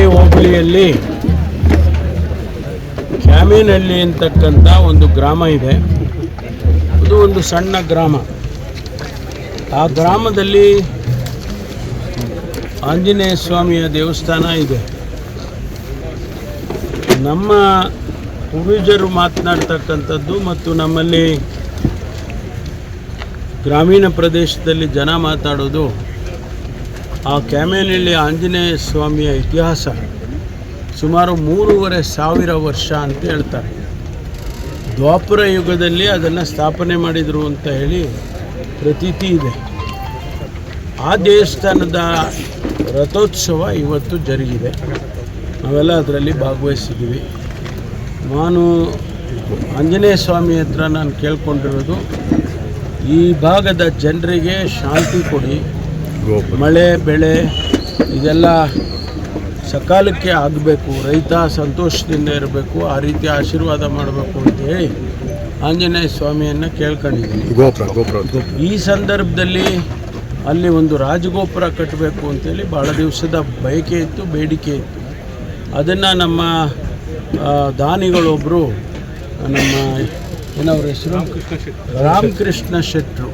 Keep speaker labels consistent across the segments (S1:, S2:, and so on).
S1: ಮಡಿಕೇರಿ ಹೋಬಳಿಯಲ್ಲಿ ಕ್ಯಾಮೇನಹಳ್ಳಿ ಅಂತಕ್ಕಂಥ ಒಂದು ಗ್ರಾಮ ಇದೆ. ಅದು ಒಂದು ಸಣ್ಣ ಗ್ರಾಮ. ಆ ಗ್ರಾಮದಲ್ಲಿ ಆಂಜನೇಯ ಸ್ವಾಮಿಯ ದೇವಸ್ಥಾನ ಇದೆ. ನಮ್ಮ ಪೂರ್ವಜರು ಮಾತನಾಡ್ತಕ್ಕಂಥದ್ದು ಮತ್ತು ನಮ್ಮಲ್ಲಿ ಗ್ರಾಮೀಣ ಪ್ರದೇಶದಲ್ಲಿ ಜನ ಮಾತಾಡೋದು ಆ ಕ್ಯಾಮೇನಹಳ್ಳಿ ಆಂಜನೇಯ ಸ್ವಾಮಿಯ ಇತಿಹಾಸ ಸುಮಾರು 3,500 ವರ್ಷ ಅಂತ ಹೇಳ್ತಾರೆ. ದ್ವಾಪರ ಯುಗದಲ್ಲಿ ಅದನ್ನು ಸ್ಥಾಪನೆ ಮಾಡಿದರು ಅಂತ ಹೇಳಿ ಪ್ರತೀತಿ ಇದೆ. ಆ ದೇವಸ್ಥಾನದ ರಥೋತ್ಸವ ಇವತ್ತು ಜರುಗಿದೆ. ನಾವೆಲ್ಲ ಅದರಲ್ಲಿ ಭಾಗವಹಿಸಿದ್ದೀವಿ. ನಾನು ಆಂಜನೇಯ ಸ್ವಾಮಿ ಹತ್ರ ನಾನು ಕೇಳ್ಕೊಂಡಿರೋದು, ಈ ಭಾಗದ ಜನರಿಗೆ ಶಾಂತಿ ಕೊಡಿ, ಮಳೆ ಬೆಳೆ ಇದೆಲ್ಲ ಸಕಾಲಕ್ಕೆ ಆಗಬೇಕು, ರೈತ ಸಂತೋಷದಿಂದ ಇರಬೇಕು, ಆ ರೀತಿ ಆಶೀರ್ವಾದ ಮಾಡಬೇಕು ಅಂತೇಳಿ ಆಂಜನೇಯ ಸ್ವಾಮಿಯನ್ನು ಕೇಳ್ಕೊಂಡಿದ್ದೀನಿ. ಈ ಸಂದರ್ಭದಲ್ಲಿ ಅಲ್ಲಿ ಒಂದು ರಾಜಗೋಪುರ ಕಟ್ಟಬೇಕು ಅಂತೇಳಿ ಭಾಳ ದಿವಸದ ಬಯಕೆ ಇತ್ತು, ಬೇಡಿಕೆ ಇತ್ತು. ಅದನ್ನು ನಮ್ಮ ದಾನಿಗಳೊಬ್ಬರು, ನಮ್ಮ ಏನವ್ರ ಹೆಸರು, ರಾಮಕೃಷ್ಣ ಶೆಟ್ಟರು,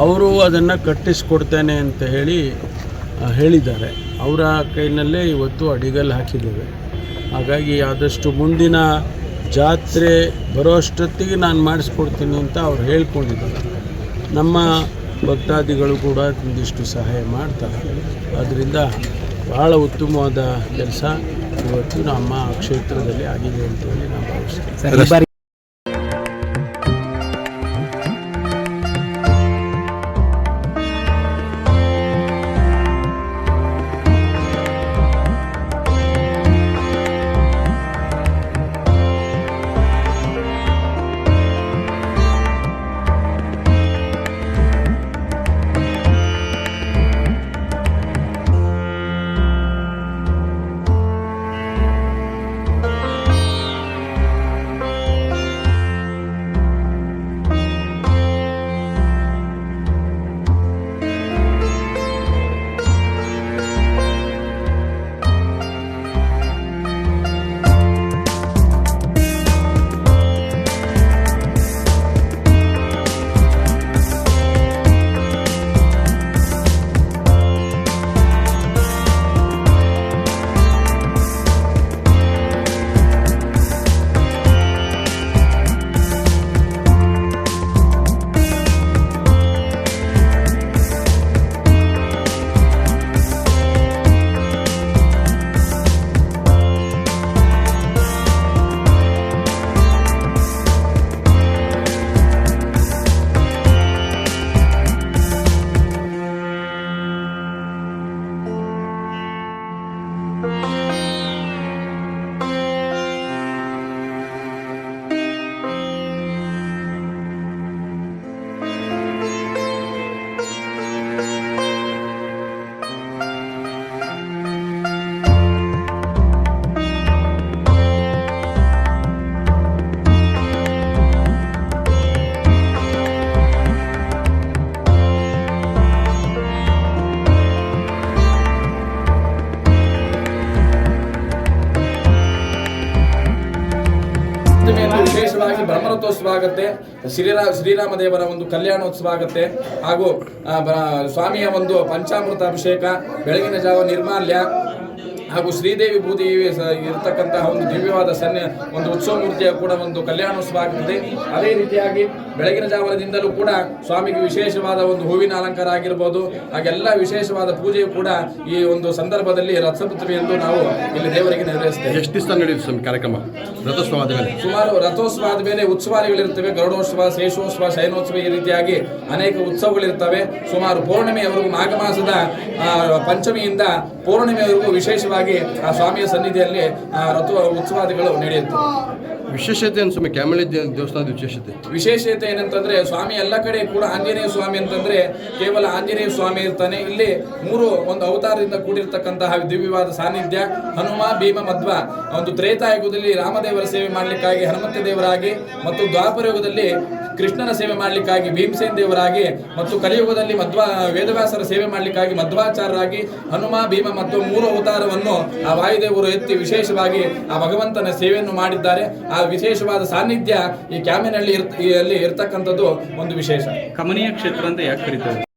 S1: ಅವರು ಅದನ್ನು ಕಟ್ಟಿಸ್ಕೊಡ್ತೇನೆ ಅಂತ ಹೇಳಿದ್ದಾರೆ. ಅವರ ಕೈನಲ್ಲೇ ಇವತ್ತು ಅಡಿಗಲ್ಲು ಹಾಕಿದ್ದೇವೆ. ಹಾಗಾಗಿ ಆದಷ್ಟು ಮುಂದಿನ ಜಾತ್ರೆ ಬರೋ ಅಷ್ಟೊತ್ತಿಗೆ ನಾನು ಮಾಡಿಸ್ಕೊಡ್ತೀನಿ ಅಂತ ಅವ್ರು ಹೇಳ್ಕೊಂಡಿದ್ದಾರೆ. ನಮ್ಮ ಭಕ್ತಾದಿಗಳು ಕೂಡ ಒಂದಿಷ್ಟು ಸಹಾಯ ಮಾಡ್ತಾರೆ. ಅದರಿಂದ ಭಾಳ ಉತ್ತಮವಾದ ಕೆಲಸ ಇವತ್ತು ನಮ್ಮ ಕ್ಷೇತ್ರದಲ್ಲಿ ಆಗಿದೆ ಅಂತೇಳಿ ನಾನು ಭಾವಿಸ್ತೀನಿ.
S2: ವಿಶೇಷವಾಗಿ ಬ್ರಹ್ಮರಥೋತ್ಸವ ಆಗುತ್ತೆ. ಶ್ರೀರಾಮ ದೇವರ ಒಂದು ಕಲ್ಯಾಣೋತ್ಸವ ಆಗುತ್ತೆ. ಹಾಗೂ ಸ್ವಾಮಿಯ ಒಂದು ಪಂಚಾಮೃತ ಅಭಿಷೇಕ, ಬೆಳಗಿನ ಜಾವ ನಿರ್ಮಾಲ್ಯ ಹಾಗೂ ಶ್ರೀದೇವಿ ಭೂದೇವಿ ಇರತಕ್ಕಂತಹ ಒಂದು ದಿವ್ಯವಾದ ಒಂದು ಉತ್ಸವ ಮೂರ್ತಿಯ ಕೂಡ ಒಂದು ಕಲ್ಯಾಣೋತ್ಸವ ಆಗುತ್ತದೆ. ಅದೇ ರೀತಿಯಾಗಿ ಬೆಳಗಿನ ಜಾವದಿಂದಲೂ ಕೂಡ ಸ್ವಾಮಿಗೆ ವಿಶೇಷವಾದ ಒಂದು ಹೂವಿನ ಅಲಂಕಾರ ಆಗಿರ್ಬೋದು, ಹಾಗೆಲ್ಲ ವಿಶೇಷವಾದ ಪೂಜೆಯು ಕೂಡ ಈ ಒಂದು ಸಂದರ್ಭದಲ್ಲಿ ರಥೋತ್ಸವ ನಾವು ಇಲ್ಲಿ ದೇವರಿಗೆ ನೆರವೇರಿಸ್ತೇವೆ.
S3: ಎಷ್ಟು ದಿವಸ ನಡೆಯುತ್ತೆ ಕಾರ್ಯಕ್ರಮ? ರಥೋತ್ಸವ ಆದಮೇಲೆ
S2: ಸುಮಾರು ರಥೋತ್ಸವ ಆದಮೇಲೆ ಉತ್ಸವಾದಿಗಳಿರ್ತವೆ. ಗರುಡೋತ್ಸವ, ಶೇಷೋತ್ಸವ, ಶಯನೋತ್ಸವ, ಈ ರೀತಿಯಾಗಿ ಅನೇಕ ಉತ್ಸವಗಳಿರ್ತವೆ. ಸುಮಾರು ಪೌರ್ಣಿಮೆಯವರೆಗೂ, ಮಾಘ ಮಾಸದ ಪಂಚಮಿಯಿಂದ ಪೌರ್ಣಿಮೆಯವರೆಗೂ ವಿಶೇಷವಾಗಿ ಆ ಸ್ವಾಮಿಯ ಸನ್ನಿಧಿಯಲ್ಲಿ ಉತ್ಸವಾದಿಗಳು ನಡೆಯುತ್ತವೆ.
S3: ವಿಶೇಷತೆ ಅನ್ಸುತ್ತೆ ಕ್ಯಾಮಳಿ ದೇವಸ್ಥಾನದ ವಿಶೇಷತೆ
S2: ಏನಂತಂದ್ರೆ, ಸ್ವಾಮಿ ಎಲ್ಲ ಕಡೆ ಕೂಡ ಆಂಜನೇಯ ಸ್ವಾಮಿ ಅಂತಂದ್ರೆ ಕೇವಲ ಆಂಜನೇಯ ಸ್ವಾಮಿ ಇರ್ತಾನೆ. ಇಲ್ಲಿ 3 ಒಂದು ಅವತಾರದಿಂದ ಕೂಡಿರ್ತಕ್ಕಂತಹ ದಿವ್ಯವಾದ ಸಾನ್ನಿಧ್ಯ. ಹನುಮ, ಭೀಮ, ಮಧ್ವ. ಒಂದು ತ್ರೇತಾಯುಗದಲ್ಲಿ ರಾಮದೇವರ ಸೇವೆ ಮಾಡಲಿಕ್ಕಾಗಿ ಹನುಮಂತ ದೇವರಾಗಿ, ಮತ್ತು ದ್ವಾಪರ ಯುಗದಲ್ಲಿ ಕೃಷ್ಣನ ಸೇವೆ ಮಾಡಲಿಕ್ಕಾಗಿ ಭೀಮಸೇನ ದೇವರಾಗಿ, ಮತ್ತು ಕಲಿಯುಗದಲ್ಲಿ ವೇದವ್ಯಾಸರ ಸೇವೆ ಮಾಡಲಿಕ್ಕಾಗಿ ಮಧ್ವಾಚಾರ್ಯರಾಗಿ ಹನುಮ, ಭೀಮ ಮತ್ತು 3 ಅವತಾರವನ್ನು ಧ್ವಜವನ್ನು ಆ ವಾಯುದೇವರು ಎತ್ತಿ ವಿಶೇಷವಾಗಿ ಆ ಭಗವಂತನ ಸೇವೆಯನ್ನು ಮಾಡಿದ್ದಾರೆ. ಆ ವಿಶೇಷವಾದ ಸಾನ್ನಿಧ್ಯ ಈ ಕ್ಯಾಮಿನಹಳ್ಳಿ ಇರ್ತಕ್ಕಂಥದ್ದು ಒಂದು ವಿಶೇಷ.
S4: ಕಮನೀಯ ಕ್ಷೇತ್ರ ಅಂತ ಯಾಕೆ ಕರೀತಾರೆ?